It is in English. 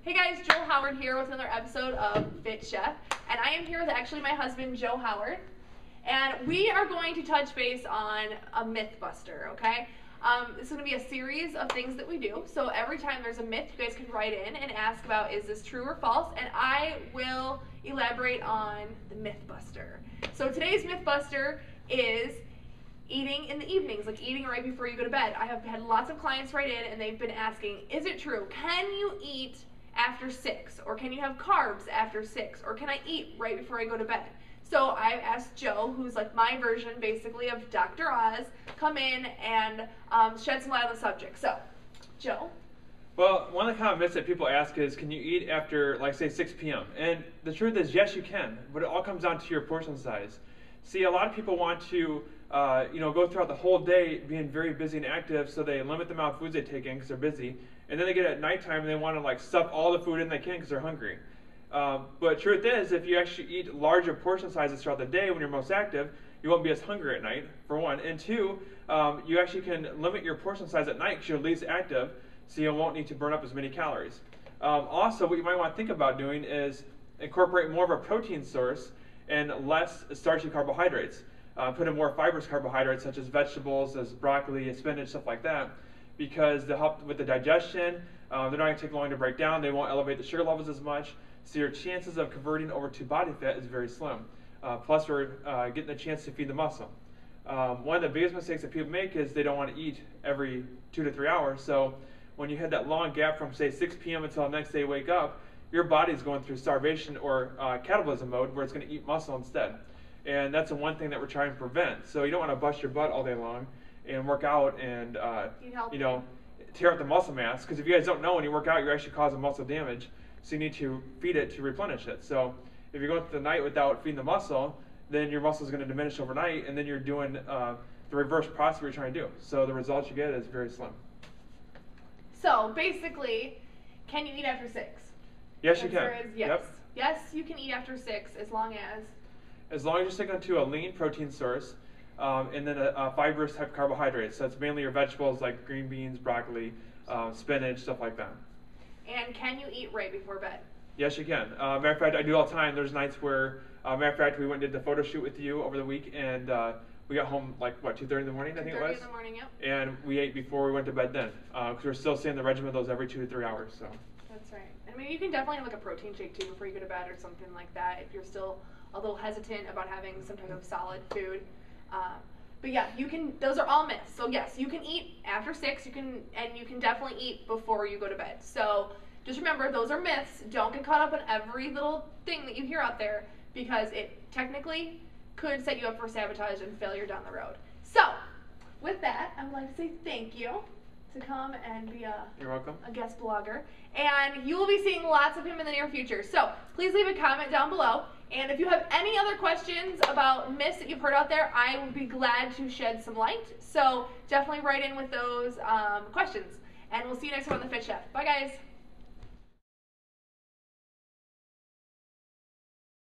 Hey guys, Joel Howard here with another episode of Fit Chef, and I am here with actually my husband, Joe Howard, and we are going to touch base on a myth buster, okay? This is going to be a series of things that we do, so every time there's a myth, you guys can write in and ask about is this true or false, and I will elaborate on the myth buster. So today's myth buster is eating in the evenings, like eating right before you go to bed. I have had lots of clients write in and they've been asking, is it true? Can you eat after 6? Or can you have carbs after 6? Or can I eat right before I go to bed? So I asked Joe, who's like my version basically of Dr. Oz, come in and shed some light on the subject. So, Joe? Well, one of the common myths that people ask is, can you eat after, like, say, 6 p.m.? And the truth is, yes, you can, but it all comes down to your portion size. See, a lot of people want to go throughout the whole day being very busy and active, so they limit the amount of foods they take in because they're busy. And then they get at nighttime and they want to like stuff all the food in they can because they're hungry. But truth is, if you actually eat larger portion sizes throughout the day when you're most active, you won't be as hungry at night, for one. And two, you actually can limit your portion size at night because you're least active, so you won't need to burn up as many calories. Also, what you might want to think about doing is incorporate more of a protein source and less starchy carbohydrates. Put in more fibrous carbohydrates such as vegetables, as broccoli, spinach, stuff like that, because they'll help with the digestion. They're not going to take long to break down. They won't elevate the sugar levels as much, so your chances of converting over to body fat is very slim. Plus, we're getting the chance to feed the muscle. One of the biggest mistakes that people make is they don't want to eat every 2 to 3 hours. So when you had that long gap from, say, 6 p.m. until the next day you wake up, your body's going through starvation or catabolism mode where it's going to eat muscle instead. And that's the one thing that we're trying to prevent. So you don't want to bust your butt all day long and work out and tear up the muscle mass. Because if you guys don't know, when you work out, you're actually causing muscle damage. So you need to feed it to replenish it. So if you're going through the night without feeding the muscle, then your muscle is going to diminish overnight, and then you're doing the reverse process you're trying to do. So the results you get is very slim. So basically, can you eat after 6? Yes, you can. Answer is yes. Yep. Yes, you can eat after 6 as long as you're sticking to a lean protein source and then a fibrous type of carbohydrates. So it's mainly your vegetables like green beans, broccoli, spinach, stuff like that. And can you eat right before bed? Yes, you can. Matter of fact, I do all the time. There's nights where, matter of fact, we went and did the photo shoot with you over the week, and we got home like, what, 2:30 in the morning, I think it was? 2:30 in the morning, yep. And we ate before we went to bed then, because we're still seeing the regimen of those every 2 to 3 hours. So. That's right. I mean, you can definitely have like a protein shake too before you go to bed or something like that if you're still a little hesitant about having some type of solid food. But yeah, you can. Those are all myths. So yes, you can eat after 6. You can definitely eat before you go to bed. So just remember, those are myths. Don't get caught up in every little thing that you hear out there, because it technically could set you up for sabotage and failure down the road. So with that, I would like to say thank you to come and be You're welcome. a guest blogger. And you will be seeing lots of him in the near future. So please leave a comment down below. And if you have any other questions about myths that you've heard out there, I would be glad to shed some light. So definitely write in with those questions. And we'll see you next time on The Fit Chef. Bye, guys.